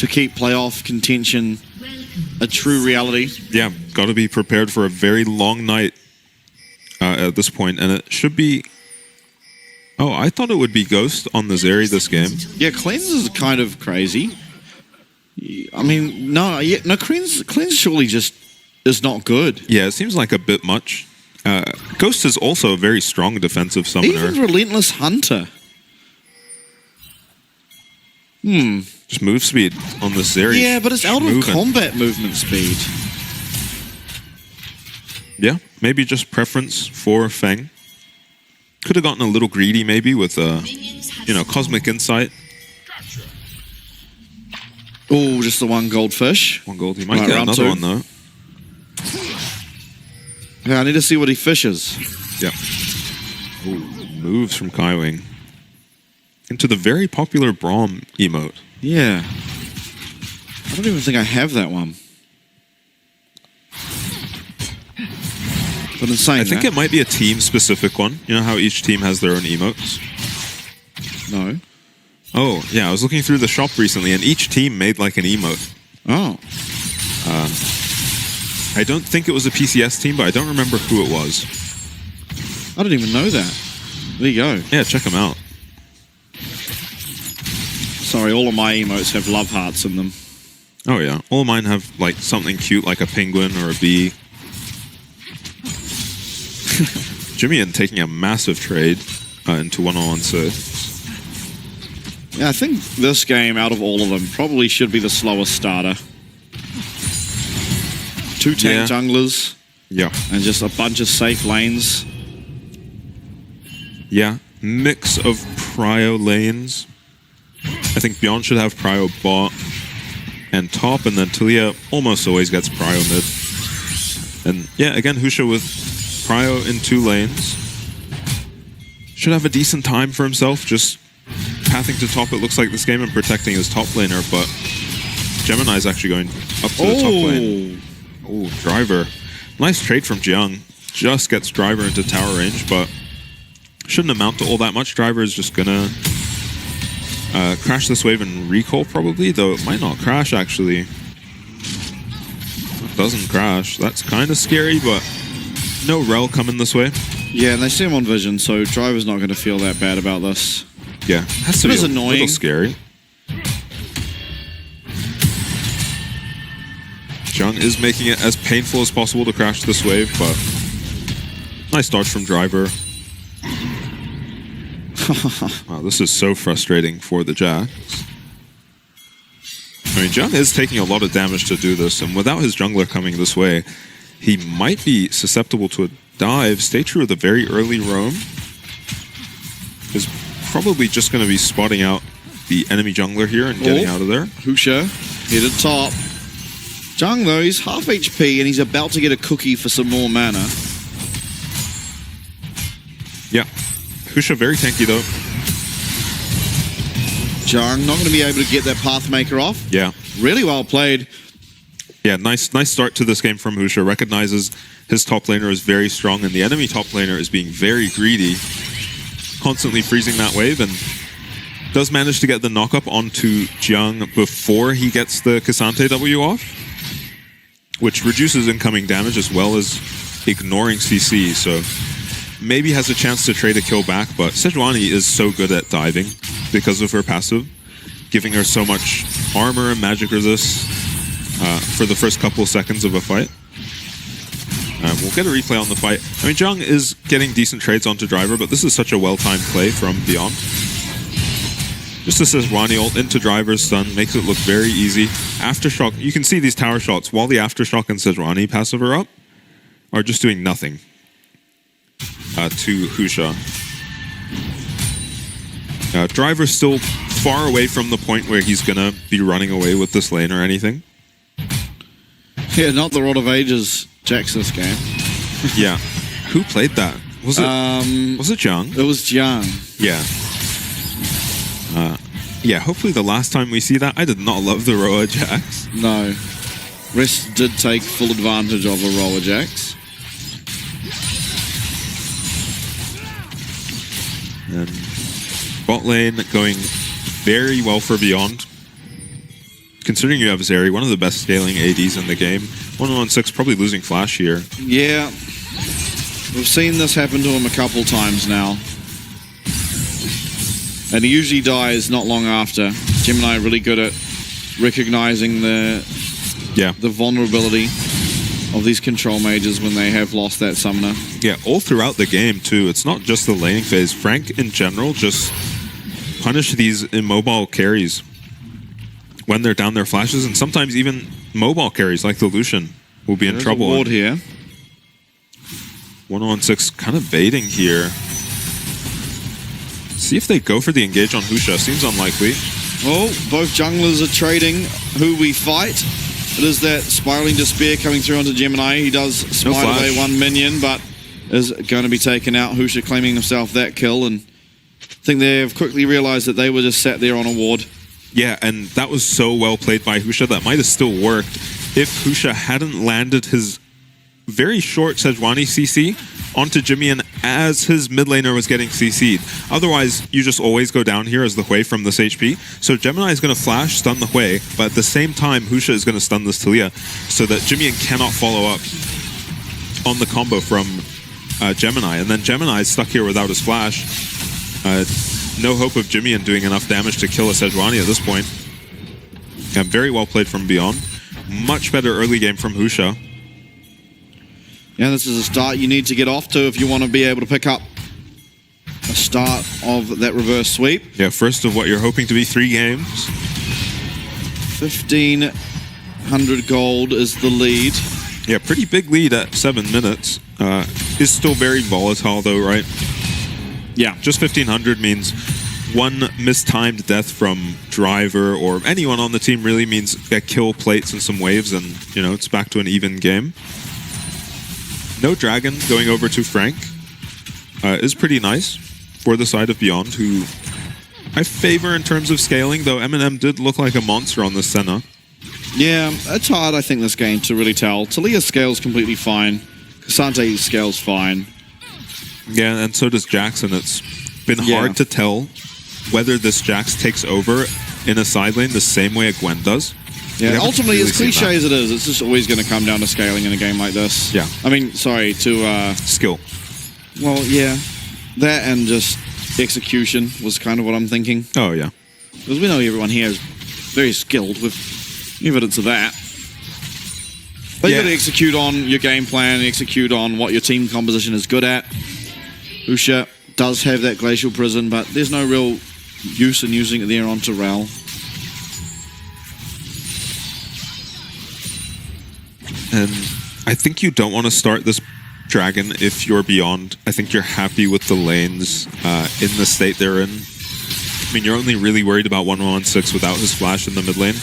to keep playoff contention a true reality. Yeah, got to be prepared for a very long night at this point, and it should be... Oh, I thought it would be Ghost on the Zeri this game. Yeah, Cleanse is kind of crazy. I mean, no, Cleanse surely just is not good. Yeah, it seems like a bit much. Ghost is also a very strong defensive summoner. Even Relentless Hunter. Just move speed on the Zeri. Yeah, but it's out of combat movement speed. Yeah, maybe just preference for Feng. Could have gotten a little greedy maybe with, you know, Cosmic Insight. Oh, just the one goldfish. One gold. He might get another one though. Yeah, I need to see what he fishes. Yeah. Ooh, moves from Kaiwing into the very popular Braum emote. Yeah. I don't even think I have that one. But in saying I think that, it might be a team-specific one. You know how each team has their own emotes? No. Oh, yeah. I was looking through the shop recently, and each team made like an emote. Oh. I don't think it was a PCS team, but I don't remember who it was. I didn't even know that. There you go. Yeah, check them out. Sorry, all of my emotes have love hearts in them. Oh, yeah. All of mine have like something cute like a penguin or a bee. Jimmy taking a massive trade into 1-on-1-6. Yeah, I think this game, out of all of them, probably should be the slowest starter. 2 tank junglers. Yeah. And just a bunch of safe lanes. Yeah. Mix of prio lanes. I think Beyond should have prio bot and top, and then Talia almost always gets prio mid. And yeah, again, Husha with prio in 2 lanes. Should have a decent time for himself, just pathing to top, it looks like this game, and protecting his top laner, but Gemini's actually going up to the top lane. Oh, Driver. Nice trade from Jiang. Just gets Driver into tower range, but shouldn't amount to all that much. Driver is just gonna crash this wave and recall probably, though it might not crash actually. It doesn't crash. That's kind of scary, but no rel coming this way. Yeah, and they see him on vision, so Driver's not going to feel that bad about this. Yeah, has to be a annoying. little scary. Jiang is making it as painful as possible to crash this wave, but nice dodge from Driver. Wow, this is so frustrating for the Jax. I mean, Jiang is taking a lot of damage to do this, and without his jungler coming this way, he might be susceptible to a dive. Stay true with a very early roam. Is probably just going to be spotting out the enemy jungler here and getting out of there. Husha hit at top. Jung, though, he's half HP and he's about to get a cookie for some more mana. Yeah. Husha very tanky, though. Jung not going to be able to get that Pathmaker off. Yeah. Really well played. Yeah, nice start to this game from Husha. Recognizes his top laner is very strong, and the enemy top laner is being very greedy. Constantly freezing that wave, and does manage to get the knock-up onto Jiang before he gets the Cassante W off, which reduces incoming damage as well as ignoring CC, so maybe has a chance to trade a kill back, but Sejuani is so good at diving because of her passive, giving her so much armor and magic resist for the first couple of seconds of a fight. We'll get a replay on the fight. I mean, Jiang is getting decent trades onto Driver, but this is such a well-timed play from Beyond. Just a Sejuani ult into Driver's stun, makes it look very easy. Aftershock, you can see these tower shots while the Aftershock and Sejuani passive are up, are just doing nothing to Husha. Driver's still far away from the point where he's gonna be running away with this lane or anything. Yeah, not the Rod of Ages Jax this game. Yeah. Who played that? Was it Jiang? It was Jiang. Yeah. Yeah, hopefully the last time we see that. I did not love the Roa Jax. No. Rest did take full advantage of a Roa Jax. And bot lane going very well for Beyond. considering you have Zeri, one of the best scaling ADs in the game. 116 probably losing Flash here. Yeah. We've seen this happen to him a couple times now. And he usually dies not long after. Gemini really good at recognizing the vulnerability of these control mages when they have lost that summoner. Yeah, all throughout the game too. It's not just the laning phase. Frank in general just punish these immobile carries when they're down their flashes, and sometimes even mobile carries like the Lucian will be in trouble. There's a ward here. 116 kind of baiting here. See if they go for the engage on Husha. Seems unlikely. Oh, both junglers are trading who we fight. It is that Spiraling Despair coming through onto Gemini. He does smite away one minion, but is going to be taken out. Husha claiming himself that kill, and I think they've quickly realized that they were just sat there on a ward. Yeah, and that was so well played by Husha. That might have still worked if Husha hadn't landed his very short Sejuani CC onto Jimmy as his mid laner was getting CC'd. Otherwise, you just always go down here as the Hui from this HP. So Gemini is going to flash, stun the Hui, but at the same time, Husha is going to stun this Talia so that Jimmy cannot follow up on the combo from Gemini. And then Gemini is stuck here without his flash. No hope of Jimmy doing enough damage to kill a Sejuani at this point. Very well played from Beyond. Much better early game from Husha. Yeah, this is a start you need to get off to if you want to be able to pick up a start of that reverse sweep. Yeah, first of what you're hoping to be 3 games. 1,500 gold is the lead. Yeah, pretty big lead at 7 minutes. Is still very volatile though, right? Yeah. Just 1,500 means one mistimed death from Driver or anyone on the team really means a kill plates and some waves, and you know, it's back to an even game. No Dragon going over to Frank is pretty nice for the side of Beyond, who I favor in terms of scaling, though Eminem did look like a monster on the Senna. Yeah, it's hard, I think, this game to really tell. Talia scales completely fine. Cassante scales fine. Yeah, and so does Jackson. It's been hard to tell whether this Jax takes over in a side lane the same way a Gwen does. Yeah, ultimately, as cliche as it is, it's just always going to come down to scaling in a game like this. Yeah. I mean, sorry, to... skill. Well, yeah. That and just execution was kind of what I'm thinking. Oh, yeah. Because we know everyone here is very skilled with evidence of that. But you got to execute on your game plan, execute on what your team composition is good at. Husha does have that Glacial Prison, but there's no real use in using it there onto Rel. And I think you don't want to start this Dragon if you're Beyond. I think you're happy with the lanes in the state they're in. I mean, you're only really worried about 116 without his flash in the mid lane,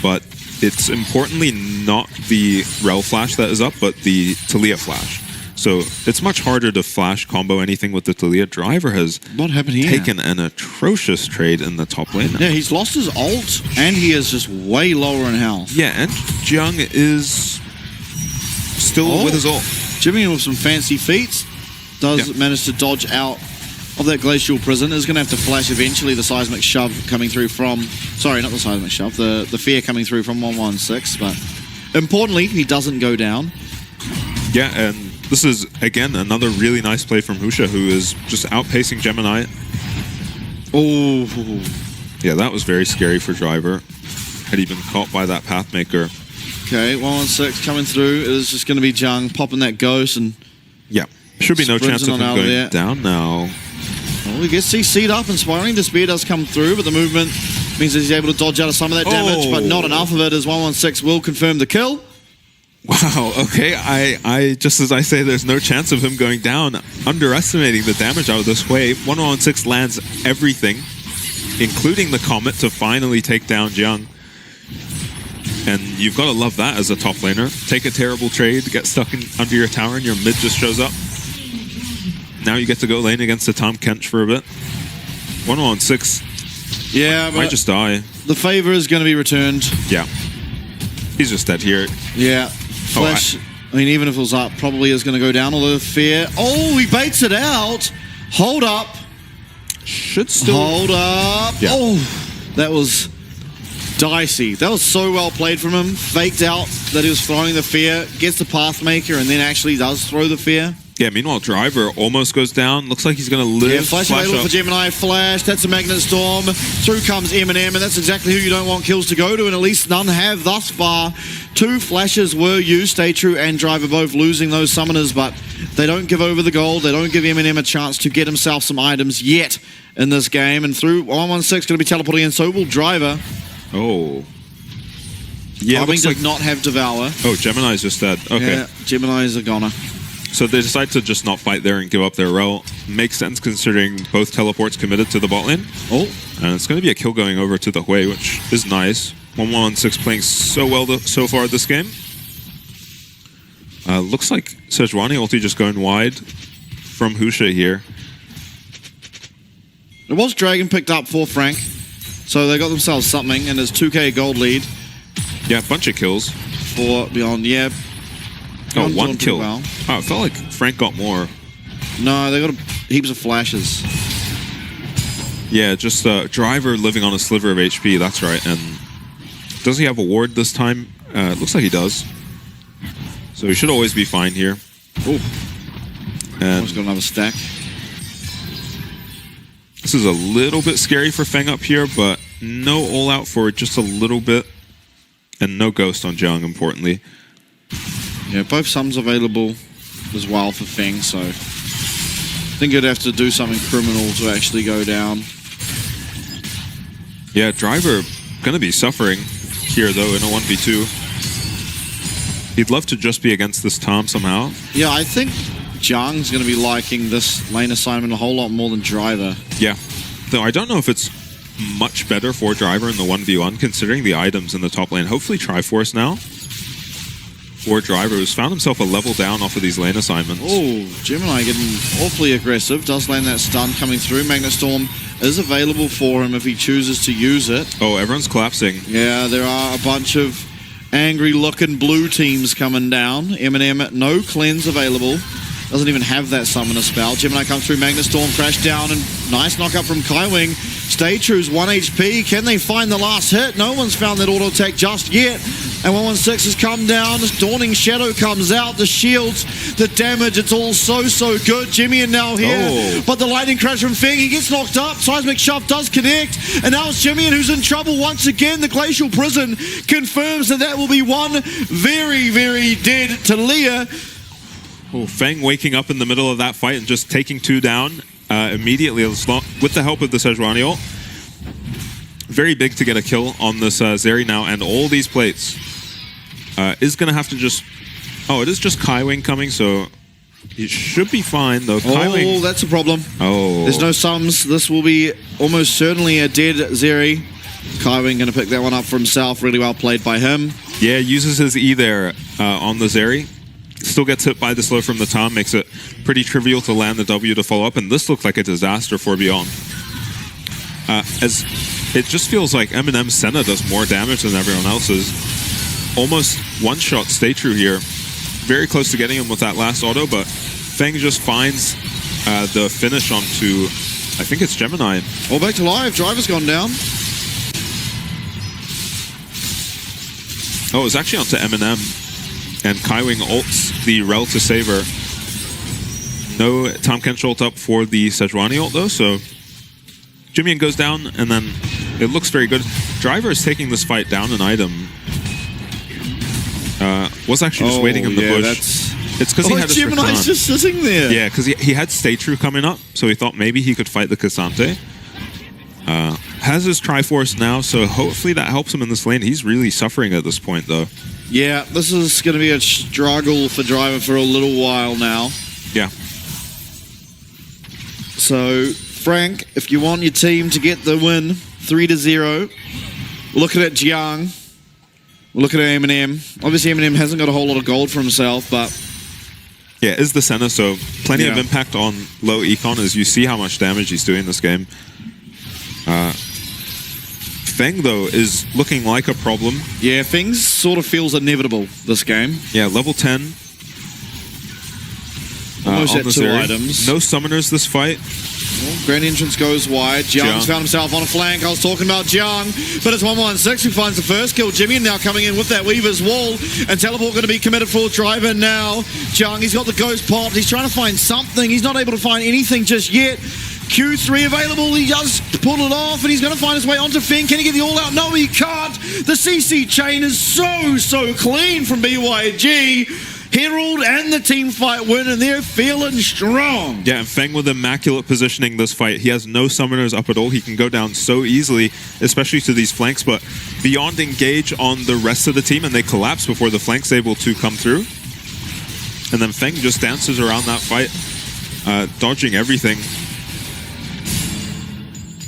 but it's importantly not the Rel flash that is up, but the Talia flash. So it's much harder to flash combo anything with the Talia. Driver has taken an atrocious trade in the top lane now. Yeah, he's lost his ult, and he is just way lower in health. Yeah, and Jung is still with his ult. Jimmy with some fancy feats does manage to dodge out of that Glacial Prison. Is going to have to flash eventually the Seismic Shove coming through from... Sorry, not the Seismic Shove. The Fear coming through from 116. But importantly, he doesn't go down. Yeah, and this is, again, another really nice play from Husha, who is just outpacing Gemini. Oh. Yeah, that was very scary for Driver. Had he been caught by that Pathmaker. Okay, 116 coming through. It is just going to be Jung popping that ghost and... Yeah, should be no chance of him going down now. Well, he gets CC'd up and Spiraling Despair does come through, but the movement means that he's able to dodge out of some of that damage, but not enough of it as 116 will confirm the kill. Wow, okay, I just as I say there's no chance of him going down, underestimating the damage out of this way. 116 lands everything, including the Comet, to finally take down Jung. And you've got to love that as a top laner. Take a terrible trade, get stuck under your tower, and your mid just shows up. Now you get to go lane against the Tom Kench for a bit. 116. Yeah, but might just die. The favor is going to be returned. Yeah. He's just dead here. Yeah. Flash, I mean, even if it was up, probably is going to go down, although Fear... Oh, he baits it out! Hold up! Should still... Hold up! Yeah. Oh! That was dicey. That was so well played from him. Faked out that he was throwing the fear, gets the Pathmaker, and then actually does throw the fear. Yeah, meanwhile, Driver almost goes down. Looks like he's going to live. Yeah, flash available for Gemini. Flash, that's a Magnet Storm. Through comes Eminem, and that's exactly who you don't want kills to go to, and at least none have thus far. 2 flashes were used, stage2 and Driver both losing those summoners, but they don't give over the gold. They don't give Eminem a chance to get himself some items yet in this game, and through 116 going to be teleporting in, so will Driver. Oh. Yeah, Timing looks like did not have Devour. Oh, Gemini's just dead. Okay. Yeah, Gemini's a goner. So they decide to just not fight there and give up their rel. Makes sense considering both teleports committed to the bot lane. Oh. And it's going to be a kill going over to the Hui, which is nice. 116 playing so well so far this game. Looks like Sejuani ulti just going wide from Husha here. It was Dragon picked up for Frank, so they got themselves something, and there's 2k gold lead. Yeah, a bunch of kills. For Beyond, yeah. Oh, 1 kill. Well. Oh, it felt like Frank got more. No, they got heaps of flashes. Yeah, just Driver living on a sliver of HP, that's right. And does he have a ward this time? It looks like he does. So he should always be fine here. Oh. And He's got another stack. This is a little bit scary for Feng up here, but no all-out for just a little bit. And no Ghost on Zhang, importantly. Yeah, both sums available as well for Feng, so I think you'd have to do something criminal to actually go down. Yeah, Driver gonna be suffering here though in a 1v2. He'd love to just be against this Tom somehow. Yeah, I think Zhang's gonna be liking this lane assignment a whole lot more than Driver. Yeah, though I don't know if it's much better for Driver in the 1v1 considering the items in the top lane. Hopefully Triforce now. Or Driver, who's found himself a level down off of these lane assignments. Oh, Gemini getting awfully aggressive. Does land that stun coming through. Magnet Storm is available for him if he chooses to use it. Oh, everyone's collapsing. Yeah, there are a bunch of angry-looking blue teams coming down. Eminem, no cleanse available. Doesn't even have that summoner spell. Gemini comes through, Magnet Storm crash down, and nice knockup from Kaiwing. stage2's 1 HP. Can they find the last hit? No one's found that auto attack just yet. And 116 has come down. This Dawning Shadow comes out. The shields, the damage, it's all so good. Jimmy and now here. But the lightning crash from Feng, he gets knocked up. Seismic Shove does connect. And now it's Jimmy who's in trouble once again. The Glacial Prison confirms that will be one very dead Talia. Oh, Feng waking up in the middle of that fight and just taking 2 down immediately with the help of the Sejuani ult. Very big to get a kill on this Zeri now, and all these plates is going to have to just... Oh, it is just Kaiwing coming, so he should be fine, though. Kaiwing... Oh, that's a problem. Oh. There's no sums. This will be almost certainly a dead Zeri. Kaiwing going to pick that one up for himself. Really well played by him. Yeah, uses his E there on the Zeri. Still gets hit by the slow from the Tom, makes it pretty trivial to land the W to follow up, and this looked like a disaster for Beyond. As it just feels like Eminem's Senna does more damage than everyone else's. Almost one-shot stage2 here. Very close to getting him with that last auto, but Feng just finds the finish onto, I think it's Gemini. All back to live. Driver's gone down. Oh, it's actually onto Eminem. And Kaiwing ults the rel to save her. No Tom Kench ult up for the Sejuani ult though, so Jimmy goes down, and then it looks very good. Driver is taking this fight down an item. Was actually just waiting in the bush. It's because he had his Gemini's just sitting there. Yeah, because he had stage2 coming up, so he thought maybe he could fight the Cassante. Has his Triforce now, so hopefully that helps him in this lane. He's really suffering at this point, though. Yeah, this is going to be a struggle for Driver for a little while now. Yeah. So, Frank, if you want your team to get the win, 3-0, looking at Jiang, looking at Eminem. Obviously, Eminem hasn't got a whole lot of gold for himself, but... Yeah, is the Senna, so plenty of impact on low econ as you see how much damage he's doing this game. Feng, though, is looking like a problem. Yeah, Feng's sort of feels inevitable this game. Yeah, level 10. Almost on at the 2 Zeri. items. No summoners this fight. Grand entrance goes wide. Jiang's Jiang. found himself on a flank. I was talking about Jiang, but it's 116 who finds the first kill. Jimmy now coming in with that Weaver's Wall, and Teleport going to be committed for driver now. Jiang, he's got the ghost popped. He's trying to find something. He's not able to find anything just yet. Q3 available. He does pull it off, and he's going to find his way onto Feng. Can he get the all out? No, he can't. The CC chain is so clean from BYG. Herald and the team fight win, and they're feeling strong. Yeah, and Feng with immaculate positioning this fight. He has no summoners up at all. He can go down so easily, especially to these flanks, but beyond engage on the rest of the team, and they collapse before the flank's able to come through. And then Feng just dances around that fight, dodging everything.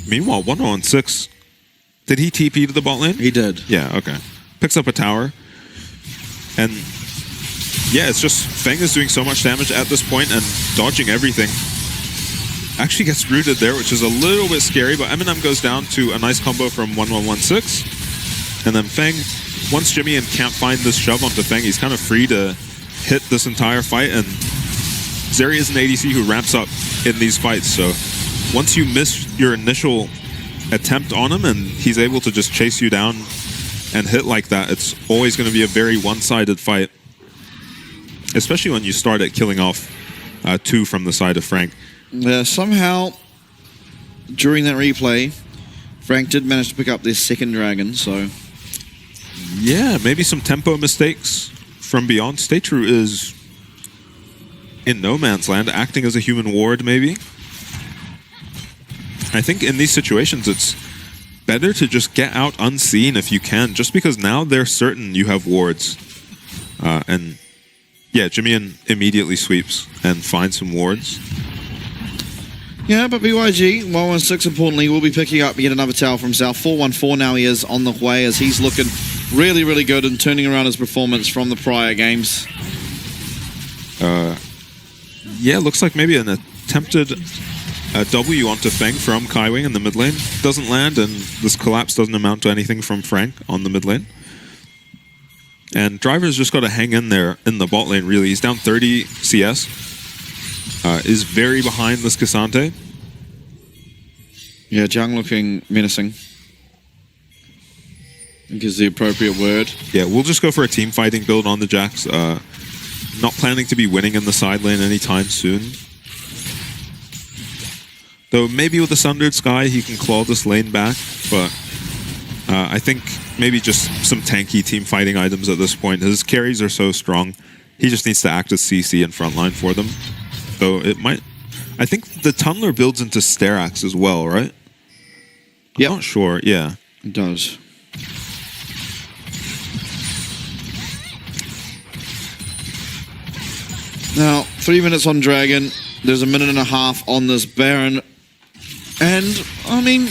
Meanwhile, 116, did he TP to the bot lane? He did. Yeah, okay. Picks up a tower, and yeah, it's just Feng is doing so much damage at this point and dodging everything. Actually gets rooted there, which is a little bit scary, but Eminem goes down to a nice combo from 1116. And then Feng, once Jimmy can't find this shove onto Feng, he's kind of free to hit this entire fight. And Zeri is an ADC who ramps up in these fights, so once you miss your initial attempt on him and he's able to just chase you down and hit like that, it's always going to be a very one-sided fight. Especially when you start at killing off 2 from the side of Frank. Yeah, somehow, during that replay, Frank did manage to pick up this second dragon, so... Yeah, maybe some tempo mistakes from beyond. stage2 is in no man's land, acting as a human ward, maybe. I think in these situations, it's better to just get out unseen if you can, just because now they're certain you have wards. And... yeah, Jimmy immediately sweeps and finds some wards. Yeah, but BYG, 116 importantly, will be picking up yet another tower from South. 414 now he is on the way as he's looking really good and turning around his performance from the prior games. Yeah, looks like maybe an attempted W onto Feng from Kaiwing in the mid lane. Doesn't land, and this collapse doesn't amount to anything from Frank on the mid lane. And Driver's just got to hang in there in the bot lane, really. He's down 30 CS. Is very behind this Cassante. Yeah, Jiang looking menacing. I think is the appropriate word. Yeah, we'll just go for a team fighting build on the Jax. Not planning to be winning in the side lane anytime soon. Though maybe with the Sundered Sky, he can claw this lane back, but I think maybe just some tanky team fighting items at this point. His carries are so strong. He just needs to act as CC in frontline for them. Though it might... I think the Tunneler builds into Sterax as well, right? Yeah. I'm not sure, yeah. It does. Now, 3 minutes on Dragon. There's a minute and a half on this Baron. And, I mean...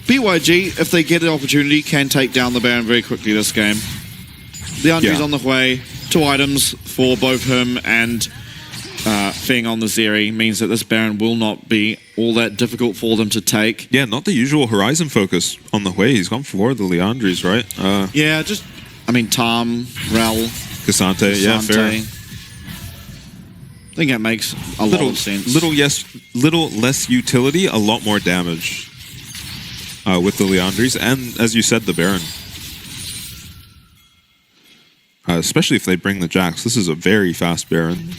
BYG, if they get an opportunity, can take down the Baron very quickly this game. The Andre's on the way. 2 items for both him and Feng on the Zeri means that this Baron will not be all that difficult for them to take. Yeah, not the usual Horizon focus on the way. He's gone for the Leandries, right? Yeah, just, I mean, Tam, Rel, Cassante, yeah, fair. I think that makes a lot of sense. Little less utility, a lot more damage. With the Leandries, and as you said, the Baron. Especially if they bring the Jax. This is a very fast Baron.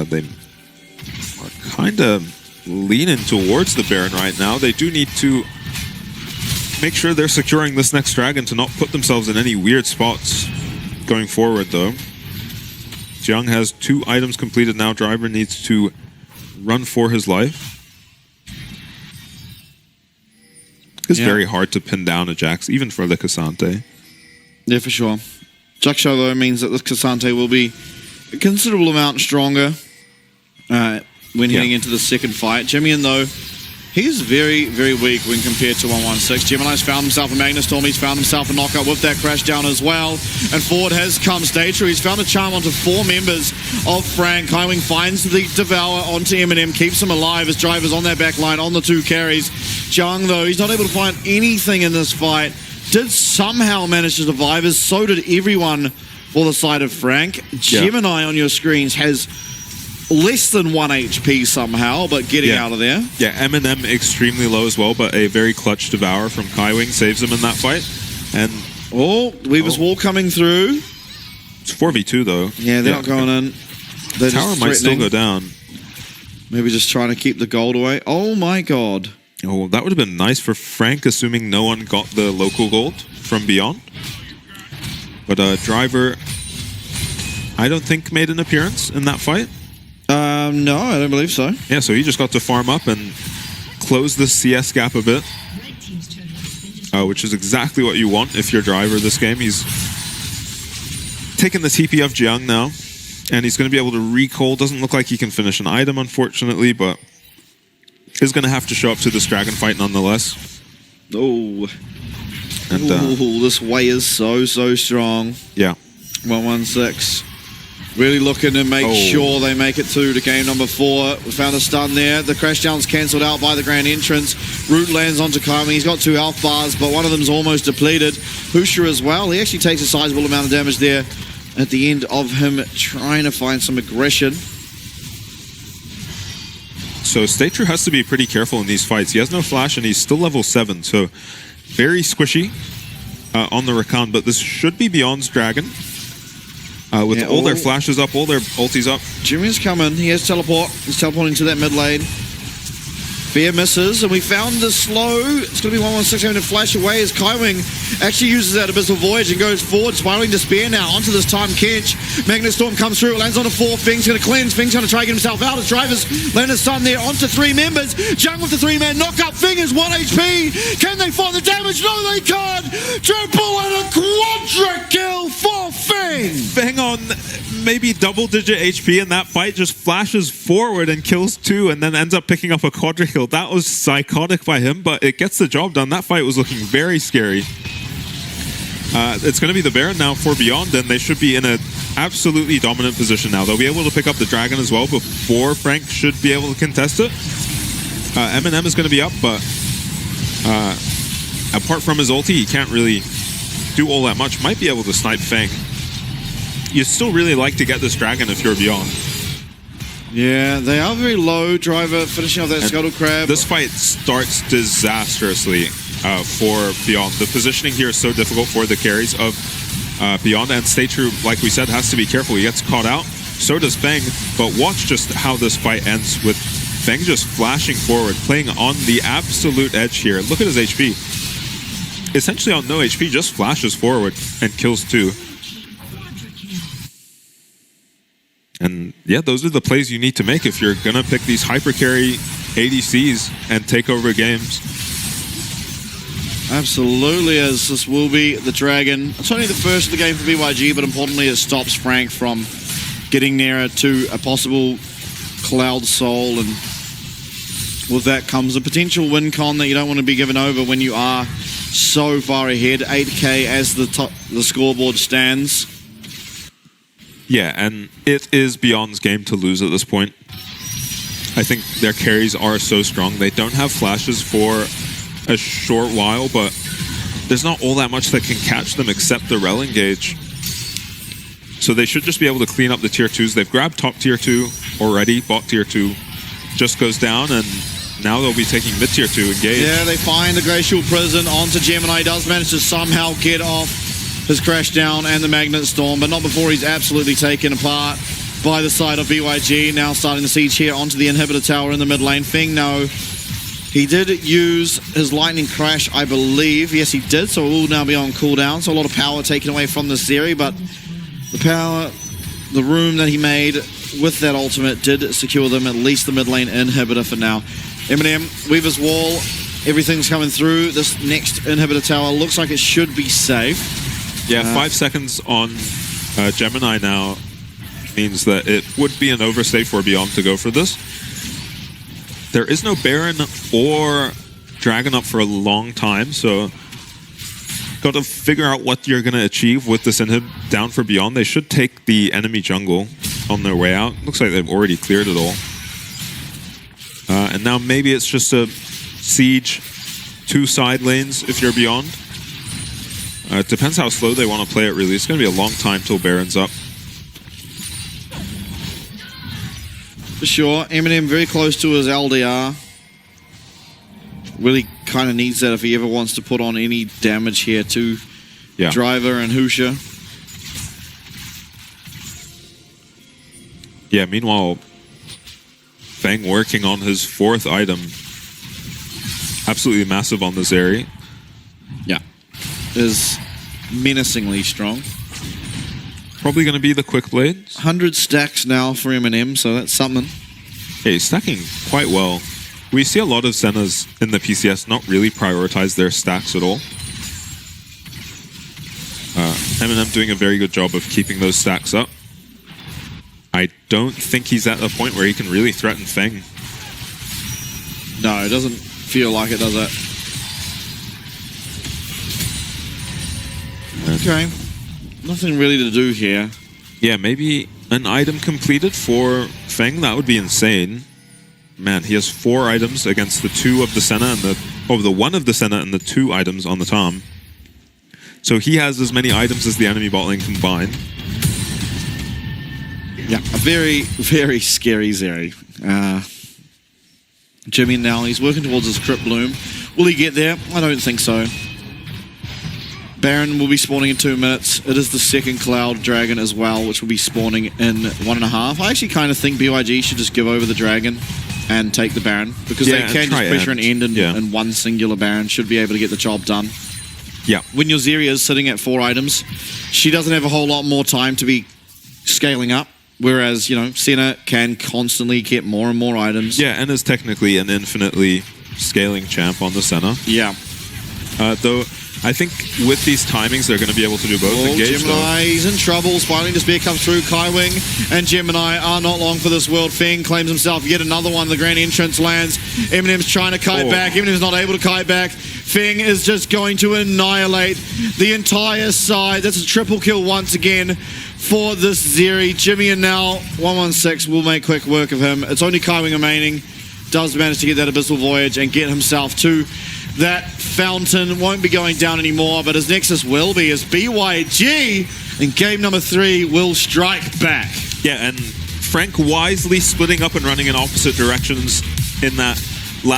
They are kind of leaning towards the Baron right now. They do need to make sure they're securing this next dragon to not put themselves in any weird spots going forward, though. Jiang has 2 items completed now. Driver needs to run for his life. It's very hard to pin down a Jax, even for the Cassante. Yeah, for sure. Jaxo, though, means that this Cassante will be a considerable amount stronger when heading into the second fight. Jimmy, though, he's very weak when compared to 116. Gemini's found himself a Magnastorm. He's found himself a knockout with that crash down as well. And forward has come stage2. He's found a charm onto 4 members of Frank. Kaiwing finds the Devour onto Eminem, keeps him alive as Driver's on that back line on the 2 carries. Jiang, though, he's not able to find anything in this fight. Did somehow manage to survive, as so did everyone for the side of Frank. Gemini on your screens has less than 1 HP somehow, but getting out of there. Yeah, M&M extremely low as well, but a very clutch Devour from Kaiwing saves him in that fight. And Weaver's Wall coming through. It's 4v2 though. Yeah, they're not going in. They're Tower might still go down. Maybe just trying to keep the gold away. Oh my god. Oh, that would have been nice for Frank, assuming no one got the local gold from Beyond. But Driver, I don't think made an appearance in that fight. No, I don't believe so. Yeah, so he just got to farm up and close the CS gap a bit. Which is exactly what you want if you're Driver this game. He's taking the TP of Jiang now, and he's going to be able to recall. Doesn't look like he can finish an item, unfortunately, but is going to have to show up to this dragon fight nonetheless. Oh. And this way is so strong. Yeah. 116. Really looking to make sure they make it through to game number 4. We found a stun there. The crash down's cancelled out by the grand entrance. Root lands onto Kaiwing. He's got 2 health bars, but one of them's almost depleted. Husha as well. He actually takes a sizable amount of damage there at the end of him trying to find some aggression. So stage2 has to be pretty careful in these fights. He has no flash and he's still level 7, so very squishy on the Rakan, but this should be Beyond's dragon. With all their flashes up, all their ultis up. Jimmy's coming. He has teleport. He's teleporting to that mid lane. Fear misses, and we found the slow. It's going to be 116 having to flash away as Kaiwing actually uses that Abyssal Voyage and goes forward, spiraling Despair now onto this time Kench. Magnet Storm comes through, it lands onto 4. Fing's going to cleanse. Fing's going to try to get himself out. As Drivers land a stun there onto 3 members. Jung with the 3-man knockup. Fing is 1 HP. Can they find the damage? No, they can't. Triple and a quadra kill for Fing. Fing on maybe double-digit HP in that fight just flashes forward and kills 2 and then ends up picking up a quadra kill. That was psychotic by him, but it gets the job done. That fight was looking very scary. It's going to be the Baron now for Beyond, and they should be in an absolutely dominant position now. They'll be able to pick up the Dragon as well before Frank should be able to contest it. M&M is going to be up, but apart from his ulti, he can't really do all that much. Might be able to snipe Fang. You still really like to get this Dragon if you're Beyond. Yeah, they are very low. Driver finishing off that Scuttle Crab. This fight starts disastrously for Beyond. The positioning here is so difficult for the carries of Beyond, and stage2, like we said, has to be careful. He gets caught out. So does Feng, but watch just how this fight ends with Feng just flashing forward, playing on the absolute edge here. Look at his HP. Essentially on no HP, just flashes forward and kills 2. And yeah, those are the plays you need to make if you're going to pick these hyper carry ADCs and take over games. Absolutely, as this will be the Dragon. It's only the first of the game for BYG, but importantly it stops Frank from getting nearer to a possible Cloud Soul, and with that comes a potential win con that you don't want to be given over when you are so far ahead. 8k as the scoreboard stands. Yeah, and it is Beyond's game to lose at this point. I think their carries are so strong. They don't have flashes for a short while, but there's not all that much that can catch them except the Rel engage. So they should just be able to clean up the tier 2s. They've grabbed top tier 2 already. Bot tier 2 just goes down, and now they'll be taking mid tier 2 engage. Yeah, they find the Glacial Prison onto Gemini. Does manage to somehow get off his crash down and the Magnet Storm, but not before he's absolutely taken apart by the side of BYG. Now starting the siege here onto the inhibitor tower in the mid lane. Fing, no. He did use his lightning crash, I believe. Yes, he did, so it will now be on cooldown. So a lot of power taken away from this Zeri, but the power, the room that he made with that ultimate did secure them at least the mid lane inhibitor for now. M&M, Weaver's Wall, everything's coming through. This next inhibitor tower looks like it should be safe. Yeah, 5 seconds on Gemini now means that it would be an overstay for Beyond to go for this. There is no Baron or Dragon up for a long time, so got to figure out what you're going to achieve with this inhib down for Beyond. They should take the enemy jungle on their way out. Looks like they've already cleared it all. And now maybe it's just a siege 2 side lanes if you're Beyond. It depends how slow they want to play it, really. It's going to be a long time till Baron's up. For sure. Eminem very close to his LDR. Really kind of needs that if he ever wants to put on any damage here to Driver and Husha. Yeah, meanwhile, Fang working on his 4th item. Absolutely massive on this area. Yeah. Is menacingly strong. Probably going to be the quick blades. 100 stacks now for Eminem, so that's something. Yeah, he's stacking quite well. We see a lot of Sennas in the PCS not really prioritize their stacks at all. Eminem doing a very good job of keeping those stacks up. I don't think he's at a point where he can really threaten Feng. No, it doesn't feel like it, does it? Okay. Nothing really to do here. Yeah, maybe an item completed for Feng. That would be insane. Man, he has 4 items against the 2 of the Senna and the 1 of the Senna and the 2 items on the Tom. So he has as many items as the enemy bot lane combined. Yeah, a very, very scary Zeri. Jimmy now, he's working towards his Crypt Bloom. Will he get there? I don't think so. Baron will be spawning in 2 minutes. It is the 2nd Cloud Dragon as well, which will be spawning in 1.5. I actually kind of think BYG should just give over the Dragon and take the Baron, because they can just pressure an end and one singular Baron should be able to get the job done. Yeah. When your Zeri is sitting at 4 items, she doesn't have a whole lot more time to be scaling up, whereas, you know, Senna can constantly get more and more items. Yeah, and is technically an infinitely scaling champ on the Senna. Yeah. Though, I think with these timings, they're going to be able to do both. Engage, Gemini, he's in trouble. Spiraling Despair comes through. Kaiwing and Gemini are not long for this world. Feng claims himself yet another one. The grand entrance lands. Eminem's trying to kite back. Eminem's not able to kite back. Feng is just going to annihilate the entire side. That's a triple kill once again for this Zeri. Jimmy and now 116 will make quick work of him. It's only Kaiwing remaining. Does manage to get that Abyssal Voyage and get himself to that fountain. Won't be going down anymore, but his Nexus will be, as BYG in game number 3 will strike back. Yeah, and Frank wisely splitting up and running in opposite directions in that